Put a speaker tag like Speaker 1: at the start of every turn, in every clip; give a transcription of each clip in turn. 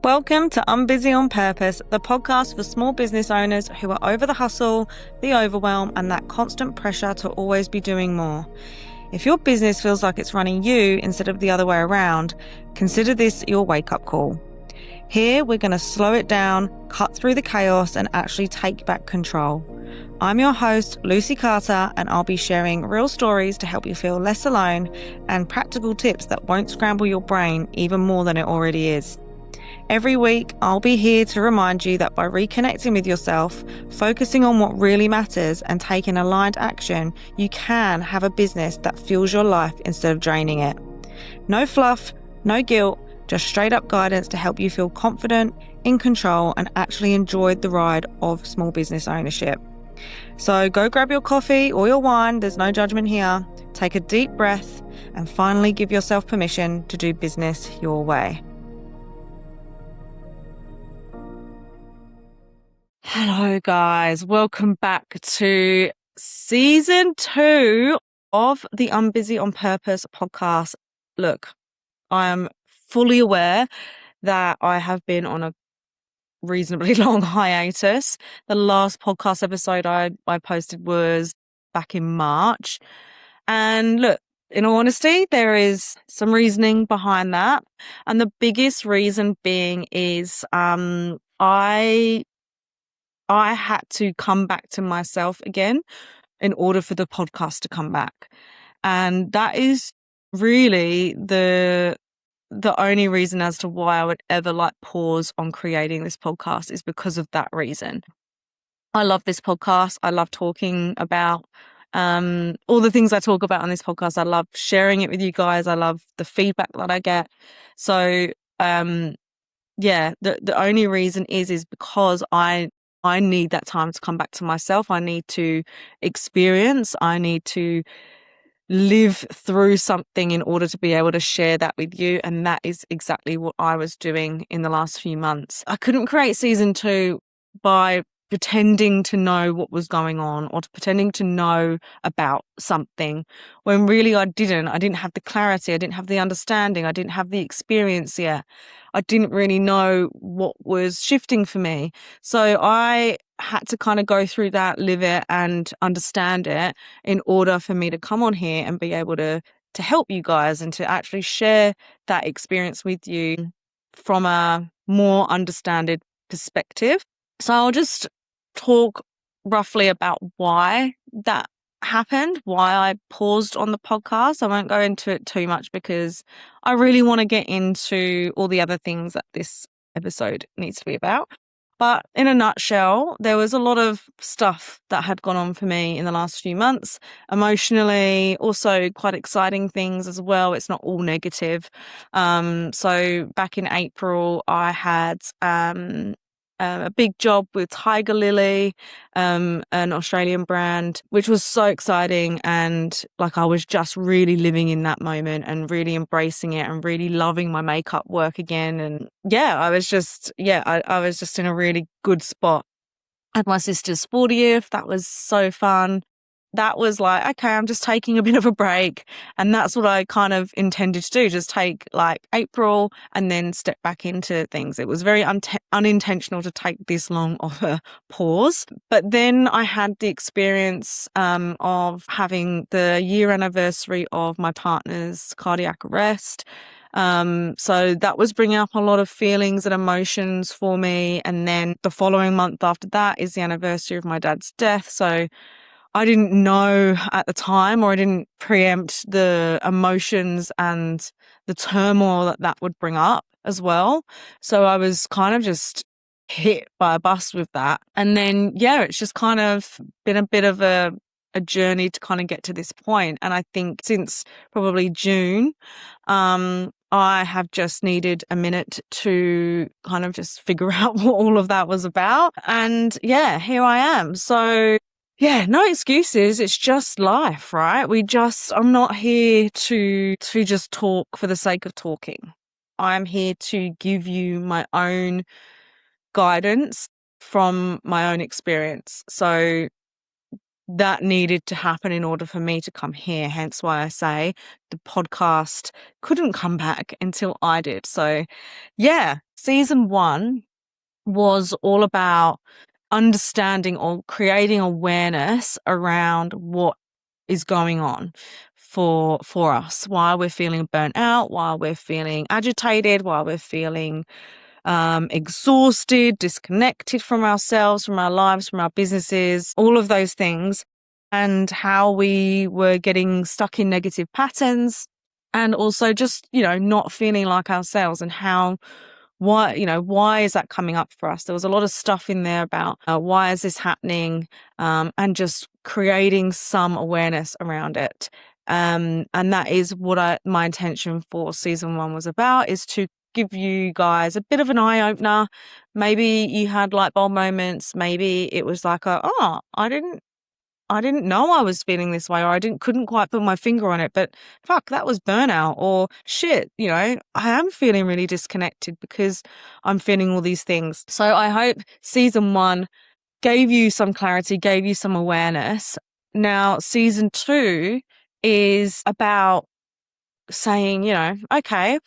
Speaker 1: Welcome to I'm Busy on Purpose, the podcast for small business owners who are over the hustle, the overwhelm, and that constant pressure to always be doing more. If your business feels like it's running you instead of the other way around, consider this your wake-up call. Here, we're going to slow it down, cut through the chaos, and actually take back control. I'm your host, Lucy Carter, and I'll be sharing real stories to help you feel less alone and practical tips that won't scramble your brain even more than it already is. Every week, I'll be here to remind you that by reconnecting with yourself, focusing on what really matters, and taking aligned action, you can have a business that fuels your life instead of draining it. No fluff, no guilt, just straight up guidance to help you feel confident, in control, and actually enjoy the ride of small business ownership. So go grab your coffee or your wine, there's no judgment here. Take a deep breath and finally give yourself permission to do business your way. Hello guys, welcome back to season 2 of the I'm Busy on Purpose podcast. Look, I am fully aware that I have been on a reasonably long hiatus. The last podcast episode I posted was back in March. And look, in all honesty, there is some reasoning behind that. And the biggest reason being is I had to come back to myself again in order for the podcast to come back. And that is really the only reason as to why I would ever pause on creating this podcast is because of that reason. I love this podcast. I love talking about all the things I talk about on this podcast. I love sharing it with you guys. I love the feedback that I get. So, the only reason is because I need that time to come back to myself. I need to experience. I need to live through something in order to be able to share that with you. And that is exactly what I was doing in the last few months. I couldn't create season 2 by pretending to know what was going on or pretending to know about something when really I didn't have the clarity. I didn't have the understanding. I didn't have the experience yet. I didn't really know what was shifting for me. So I had to kind of go through that, live it and understand it in order for me to come on here and be able to help you guys and to actually share that experience with you from a more understanded perspective. So I'll just talk roughly about why that happened, why I paused on the podcast. I won't go into it too much because I really want to get into all the other things that this episode needs to be about. But in a nutshell, there was a lot of stuff that had gone on for me in the last few months, emotionally, also quite exciting things as well. It's not all negative. So back in April, I had a big job with Tiger Lily, an Australian brand, which was so exciting. And I was just really living in that moment and really embracing it and really loving my makeup work again. And I was just in a really good spot. I had my sister's 40th. That was so fun. That was okay, I'm just taking a bit of a break. And that's what I kind of intended to do, just take April and then step back into things. It was very unintentional to take this long of a pause. But then I had the experience of having the year anniversary of my partner's cardiac arrest. So that was bringing up a lot of feelings and emotions for me. And then the following month after that is the anniversary of my dad's death. So I didn't know at the time, or I didn't preempt the emotions and the turmoil that would bring up as well. So I was kind of just hit by a bus with that. And then, it's just kind of been a bit of a journey to kind of get to this point. And I think since probably June, I have just needed a minute to kind of just figure out what all of that was about. And here I am. So no excuses. It's just life, right? I'm not here to just talk for the sake of talking. I'm here to give you my own guidance from my own experience. So that needed to happen in order for me to come here. Hence why I say the podcast couldn't come back until I did. So season 1 was all about understanding or creating awareness around what is going on for us, why we're feeling burnt out, why we're feeling agitated, why we're feeling exhausted, disconnected from ourselves, from our lives, from our businesses, all of those things, and how we were getting stuck in negative patterns, and also just, not feeling like ourselves, and why is that coming up for us? There was a lot of stuff in there about why is this happening, and just creating some awareness around it. And that is what my intention for season 1 was about, is to give you guys a bit of an eye-opener. Maybe you had light bulb moments. Maybe it was like, I didn't know I was feeling this way, or couldn't quite put my finger on it, but fuck, that was burnout. Or shit, I am feeling really disconnected because I'm feeling all these things. So I hope season 1 gave you some clarity, gave you some awareness. Now, season 2 is about saying, okay,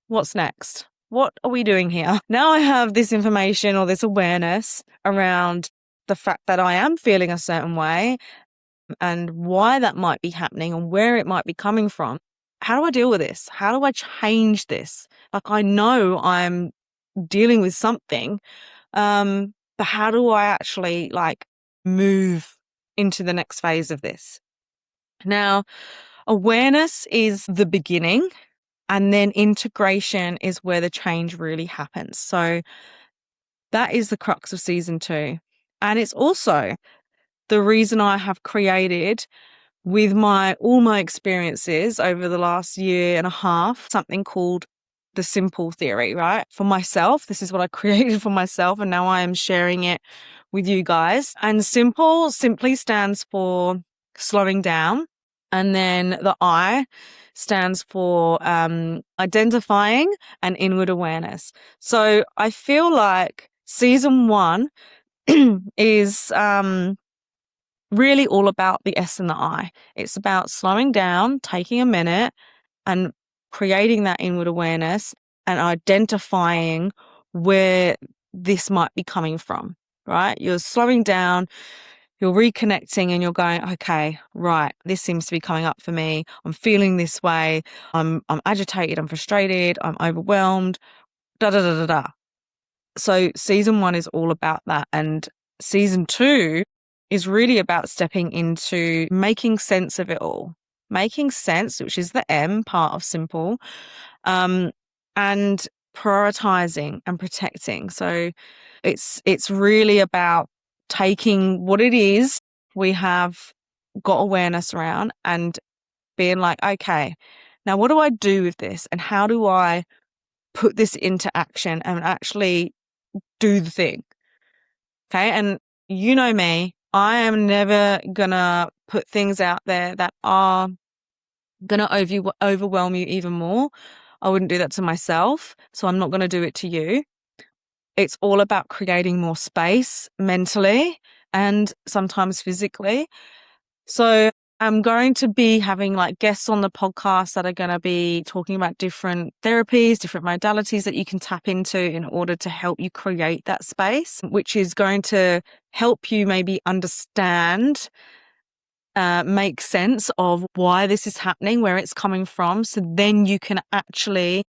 Speaker 1: what's next? What are we doing here? Now I have this information or this awareness around the fact that I am feeling a certain way and why that might be happening and where it might be coming from. How do I deal with this? How do I change this? Like, I know I'm dealing with something, but how do I actually move into the next phase of this? Now, awareness is the beginning, and then integration is where the change really happens. So that is the crux of season 2. And it's also the reason I have created, with all my experiences over the last year and a half, something called the Simple Theory, right? For myself, this is what I created for myself, and now I am sharing it with you guys. And simple simply stands for slowing down. And then the I stands for identifying and inward awareness. So I feel like season 1 is really all about the S and the I. It's about slowing down, taking a minute, and creating that inward awareness and identifying where this might be coming from, right? You're slowing down, you're reconnecting, and you're going, okay, right, this seems to be coming up for me. I'm feeling this way. I'm agitated, I'm frustrated, I'm overwhelmed, da da da da da. So season 1 is all about that. And season 2 is really about stepping into making sense of it all. Making sense, which is the M part of simple, and prioritizing and protecting. So it's really about taking what it is we have got awareness around and being like, okay, now what do I do with this? And how do I put this into action and actually do the thing? Okay. And you know me, I am never gonna put things out there that are gonna overwhelm you even more. I wouldn't do that to myself, so I'm not gonna do it to you. It's all about creating more space mentally and sometimes physically. So I'm going to be having guests on the podcast that are going to be talking about different therapies, different modalities that you can tap into in order to help you create that space, which is going to help you maybe understand, make sense of why this is happening, where it's coming from. So then you can actually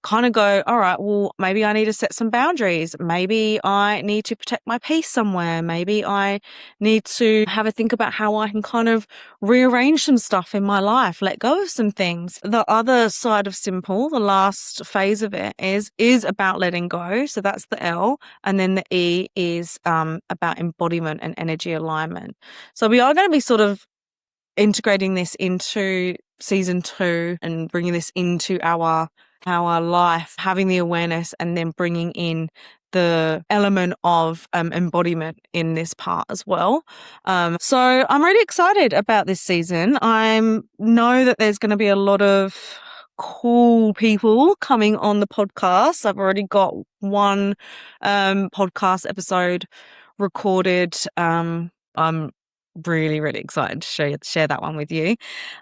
Speaker 1: kind of go, all right, well, maybe I need to set some boundaries. Maybe I need to protect my peace somewhere. Maybe I need to have a think about how I can kind of rearrange some stuff in my life, let go of some things. The other side of simple, the last phase of it is about letting go. So that's the L. And then the E is about embodiment and energy alignment. So we are going to be sort of integrating this into season 2 and bringing this into our life, having the awareness and then bringing in the element of embodiment in this part as well. So I'm really excited about this season. I know that there's going to be a lot of cool people coming on the podcast. I've already got one podcast episode recorded. I'm really, really excited to share that one with you.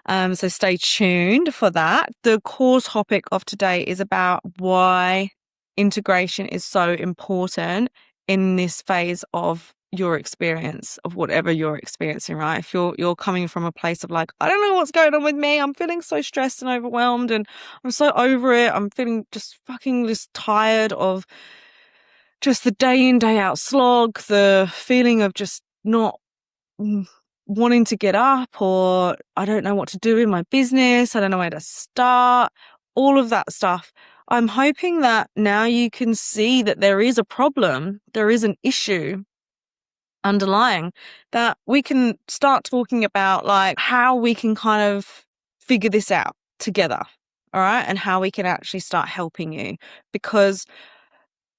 Speaker 1: So stay tuned for that. The core topic of today is about why integration is so important in this phase of your experience of whatever you're experiencing, right? If you're coming from a place of like, I don't know what's going on with me, I'm feeling so stressed and overwhelmed and I'm so over it, I'm feeling just fucking just tired of just the day in, day out slog, the feeling of just not wanting to get up, or I don't know what to do in my business, I don't know where to start, all of that stuff. I'm hoping that now you can see that there is a problem, there is an issue underlying, that we can start talking about like how we can kind of figure this out together. All right. And how we can actually start helping you. Because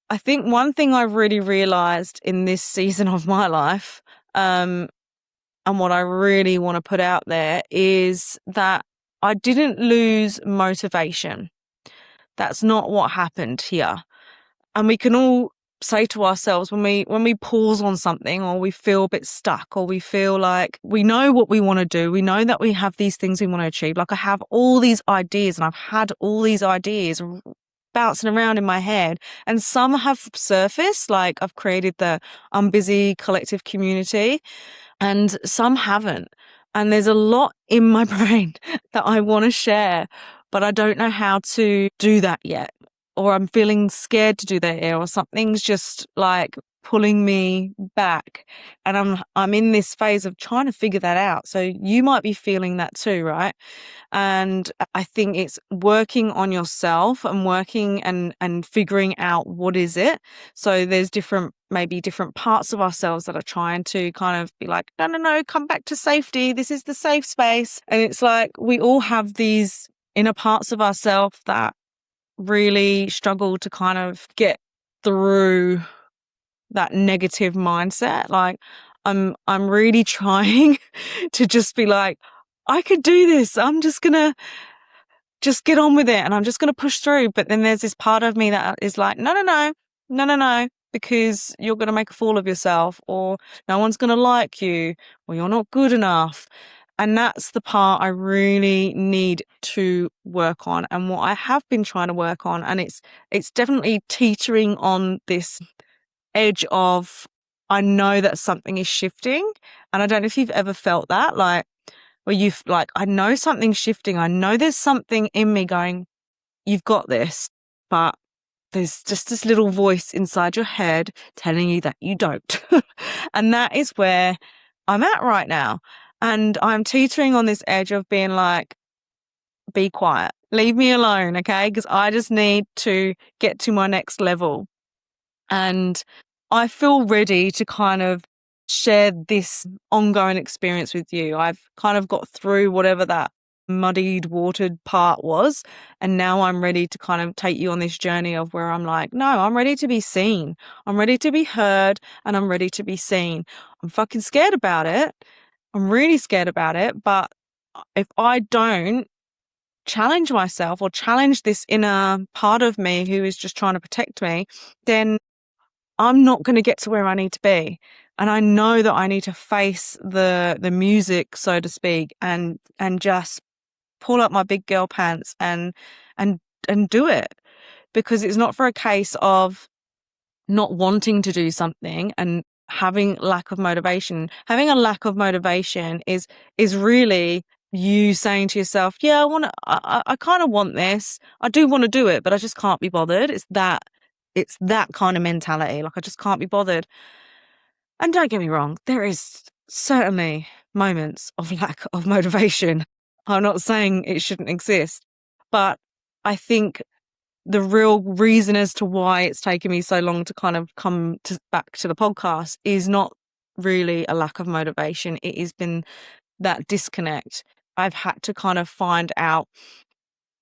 Speaker 1: I think one thing I've really realized in this season of my life, and what I really want to put out there is that I didn't lose motivation. That's not what happened here. And we can all say to ourselves when we pause on something, or we feel a bit stuck, or we feel like we know what we want to do, we know that we have these things we want to achieve. Like I have all these ideas and I've had all these ideas bouncing around in my head, and some have surfaced, like I've created the I'm Busy collective community, and some haven't. And there's a lot in my brain that I want to share, but I don't know how to do that yet. Or I'm feeling scared to do that yet, or something's just like pulling me back. And I'm in this phase of trying to figure that out. So you might be feeling that too, right? And I think it's working on yourself and working and figuring out what is it. So there's maybe different parts of ourselves that are trying to kind of be like, no, come back to safety. This is the safe space. And it's like we all have these inner parts of ourselves that really struggle to kind of get through that negative mindset. Like I'm really trying to just be like, I could do this. I'm just gonna just get on with it and I'm just gonna push through. But then there's this part of me that is like, no, because you're gonna make a fool of yourself, or no one's gonna like you, or you're not good enough. And that's the part I really need to work on, and what I have been trying to work on. And it's definitely teetering on this edge of, I know that something is shifting. And I don't know if you've ever felt that, like, where you've like, I know something's shifting. I know there's something in me going, you've got this, but there's just this little voice inside your head telling you that you don't. And that is where I'm at right now. And I'm teetering on this edge of being like, be quiet, leave me alone. Okay. Because I just need to get to my next level. And I feel ready to kind of share this ongoing experience with you. I've kind of got through whatever that muddied, watered part was. And now I'm ready to kind of take you on this journey of where I'm like, no, I'm ready to be seen. I'm ready to be heard, and I'm ready to be seen. I'm fucking scared about it. I'm really scared about it. But if I don't challenge myself or challenge this inner part of me who is just trying to protect me, then I'm not going to get to where I need to be. And I know that I need to face the music, so to speak, and just pull up my big girl pants and do it. Because it's not for a case of not wanting to do something and having lack of motivation. Having a lack of motivation is really you saying to yourself, yeah, I kind of want this. I do want to do it, but I just can't be bothered. It's that kind of mentality. Like, I just can't be bothered. And don't get me wrong, there is certainly moments of lack of motivation. I'm not saying it shouldn't exist, but I think the real reason as to why it's taken me so long to kind of come back to the podcast is not really a lack of motivation. It has been that disconnect. I've had to kind of find out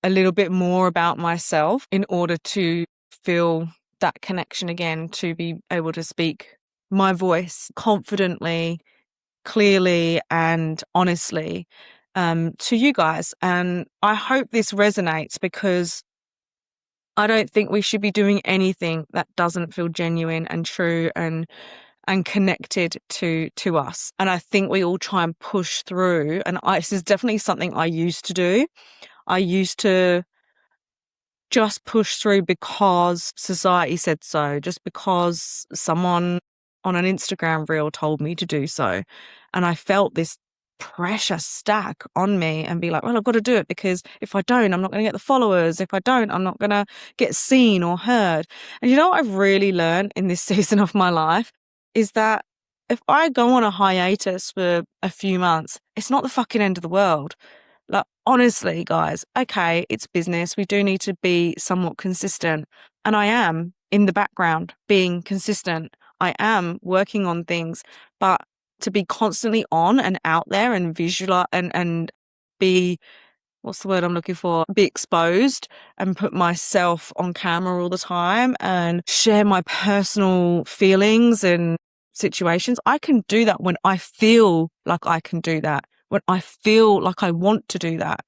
Speaker 1: a little bit more about myself in order to feel that connection again, to be able to speak my voice confidently, clearly, and honestly to you guys. And I hope this resonates, because I don't think we should be doing anything that doesn't feel genuine and true and connected to us. And I think we all try and push through. And this is definitely something I used to do. I used to just push through because society said so, just because someone on an Instagram reel told me to do so. And I felt this pressure stack on me and be like, well, I've got to do it because if I don't, I'm not going to get the followers. If I don't, I'm not going to get seen or heard. And you know what I've really learned in this season of my life is that if I go on a hiatus for a few months, it's not the fucking end of the world. Like, honestly, guys, okay, it's business. We do need to be somewhat consistent. And I am in the background being consistent. I am working on things, but to be constantly on and out there and visualize and be, what's the word I'm looking for? Be exposed and put myself on camera all the time and share my personal feelings and situations. I can do that when I feel like I can do that, when I feel like I want to do that,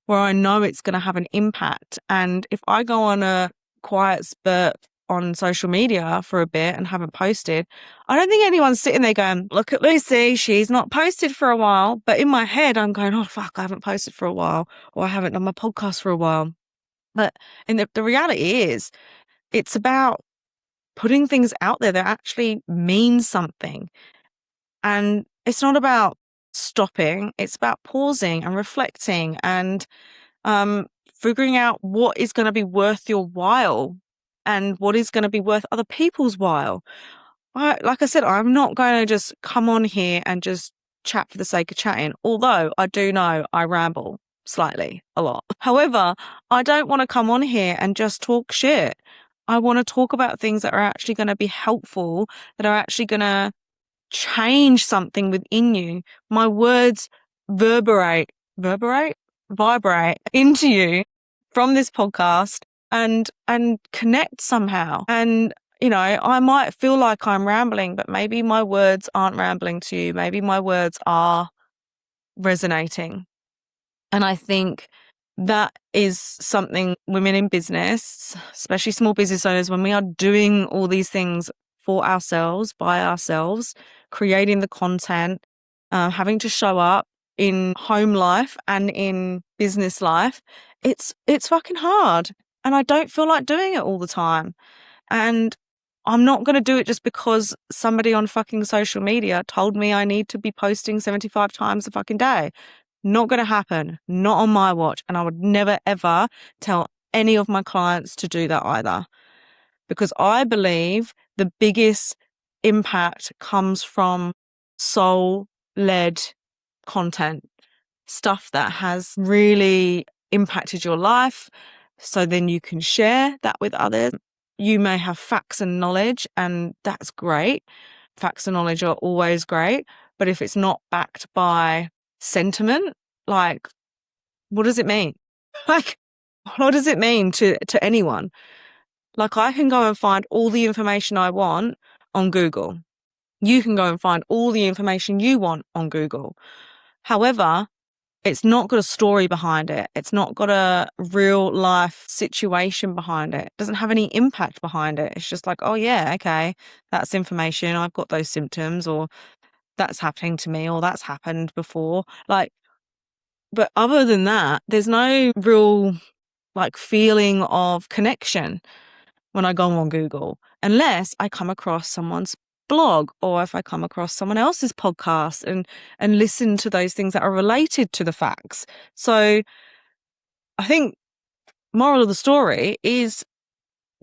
Speaker 1: where I know it's going to have an impact. And if I go on a quiet spurt on social media for a bit and haven't posted, I don't think anyone's sitting there going, look at Lucy, she's not posted for a while. But in my head, I'm going, oh, fuck, I haven't posted for a while, or I haven't done my podcast for a while. But the reality is, it's about putting things out there that actually mean something. And it's not about stopping, it's about pausing and reflecting and figuring out what is going to be worth your while and what is going to be worth other people's while. Like I said, I'm not going to just come on here and just chat for the sake of chatting, although I do know I ramble slightly a lot. However, I don't want to come on here and just talk shit. I want to talk about things that are actually going to be helpful, that are actually going to change something within you. My words vibrate into you from this podcast and connect somehow. And you know, I might feel like I'm rambling, but maybe my words aren't rambling to you. Maybe my words are resonating. And I think that is something women in business, especially small business owners, when we are doing all these things for ourselves, by ourselves, creating the content, having to show up in home life and in business life, it's fucking hard. And I don't feel like doing it all the time. And I'm not going to do it just because somebody on fucking social media told me I need to be posting 75 times a fucking day. Not going to happen. Not on my watch. And I would never, ever tell any of my clients to do that either. Because I believe the biggest impact comes from soul-led content, stuff that has really impacted your life. So then you can share that with others. You may have facts and knowledge, and that's great. Facts and knowledge are always great. But if it's not backed by sentiment, like, what does it mean? Like, what does it mean to anyone? Like, I can go and find all the information I want on Google. You can go and find all the information you want on Google. However, it's not got a story behind it. It's not got a real life situation behind it. It doesn't have any impact behind it. It's just like, oh yeah, okay, that's information. I've got those symptoms, or that's happening to me, or that's happened before. Like, but other than that, there's no real like feeling of connection when I go on Google, unless I come across someone's blog, or if I come across someone else's podcast and listen to those things that are related to the facts. So I think moral of the story is,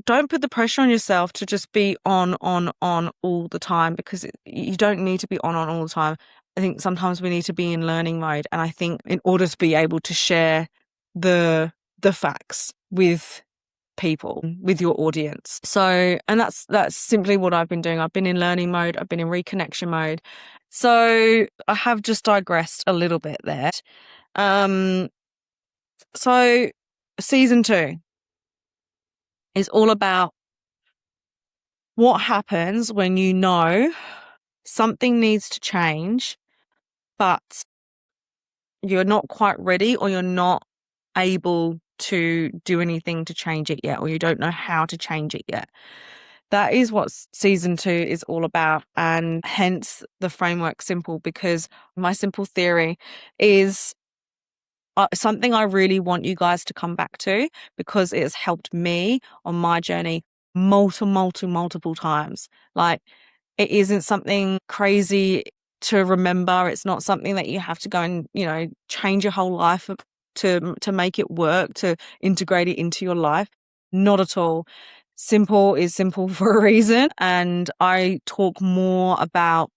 Speaker 1: don't put the pressure on yourself to just be on all the time, because you don't need to be on all the time. I think sometimes we need to be in learning mode. And I think in order to be able to share the facts with people, with your audience. So, and that's simply what I've been doing. I've been in learning mode. I've been in reconnection mode. So I have just digressed a little bit there. So season 2 is all about what happens when you know something needs to change, but you're not quite ready, or you're not able to do anything to change it yet, or you don't know how to change it yet. That is what season 2 is all about, and hence the framework simple, because my simple theory is something I really want you guys to come back to, because it has helped me on my journey multiple times. Like, it isn't something crazy to remember. It's not something that you have to go and, change your whole life to make it work, to integrate it into your life. Not at all. Simple is simple for a reason. And I talk more about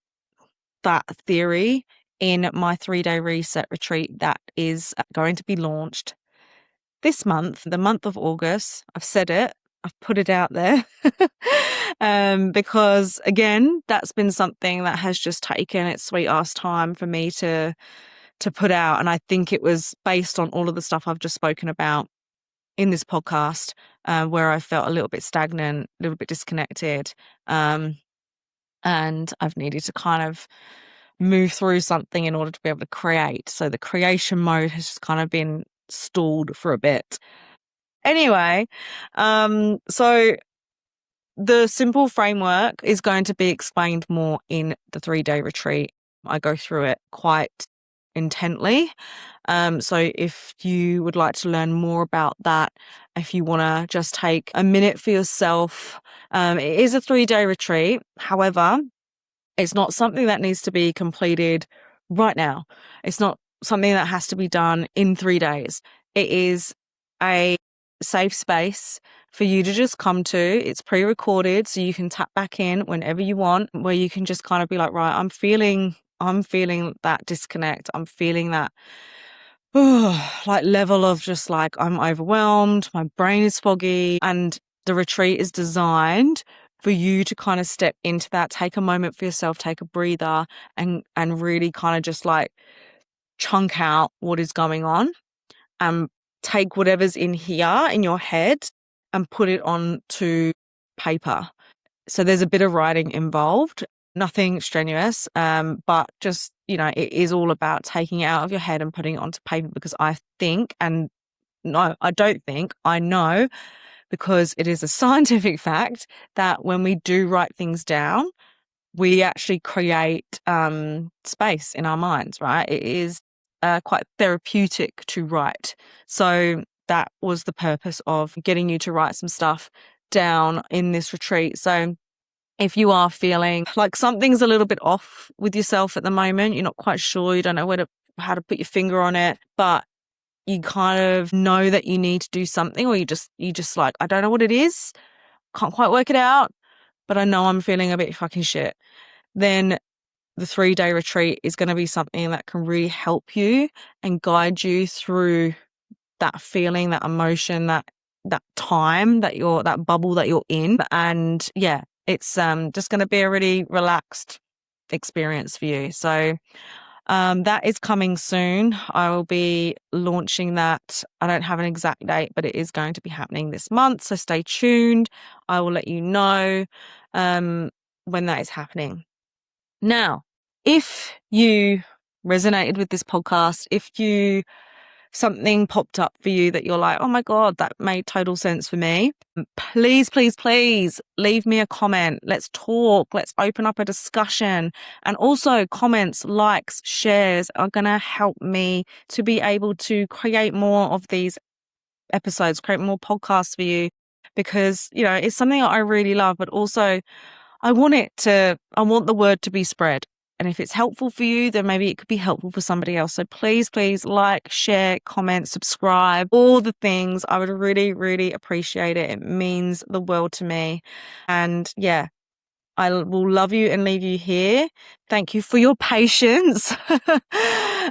Speaker 1: that theory in my 3-day reset retreat that is going to be launched this month, the month of August. I've said it. I've put it out there. Because again, that's been something that has just taken its sweet ass time for me to put out. And I think it was based on all of the stuff I've just spoken about in this podcast, where I felt a little bit stagnant, a little bit disconnected. And I've needed to kind of move through something in order to be able to create. So the creation mode has just kind of been stalled for a bit. Anyway, so the simple framework is going to be explained more in the 3-day retreat. I go through it quite intently. So if you would like to learn more about that, if you want to just take a minute for yourself, it is a 3-day retreat. However, it's not something that needs to be completed right now. It's not something that has to be done in 3 days. It is a safe space for you to just come to. It's pre-recorded, so you can tap back in whenever you want, where you can just kind of be like, right, I'm feeling that disconnect. I'm feeling that like level of just like, I'm overwhelmed, my brain is foggy, and the retreat is designed for you to kind of step into that, take a moment for yourself, take a breather, and really kind of just like chunk out what is going on, and take whatever's in here in your head and put it onto paper. So there's a bit of writing involved, nothing strenuous, but just, it is all about taking it out of your head and putting it onto paper, because I think, and no, I don't think, I know, because it is a scientific fact that when we do write things down, we actually create space in our minds, right? It is quite therapeutic to write. So that was the purpose of getting you to write some stuff down in this retreat. So if you are feeling like something's a little bit off with yourself at the moment, you're not quite sure, you don't know how to put your finger on it, but you kind of know that you need to do something, or you just like, I don't know what it is, can't quite work it out, but I know I'm feeling a bit fucking shit, then the 3-day retreat is going to be something that can really help you and guide you through that feeling, that emotion, that time, that bubble that you're in. And yeah, it's just going to be a really relaxed experience for you. So that is coming soon. I will be launching that. I don't have an exact date, but it is going to be happening this month. So stay tuned. I will let you know when that is happening. Now, if you resonated with this podcast, if something popped up for you that you're like, oh my God, that made total sense for me, please leave me a comment. Let's talk. Let's open up a discussion. And also comments, likes, shares are going to help me to be able to create more of these episodes, create more podcasts for you, because, it's something that I really love, but also I want the word to be spread. And if it's helpful for you, then maybe it could be helpful for somebody else. So please like, share, comment, subscribe, all the things. I would really, really appreciate it. It means the world to me. And yeah, I will love you and leave you here. Thank you for your patience.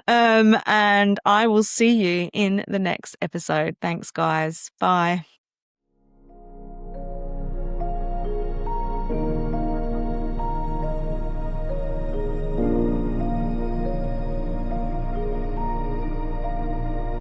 Speaker 1: And I will see you in the next episode. Thanks, guys. Bye.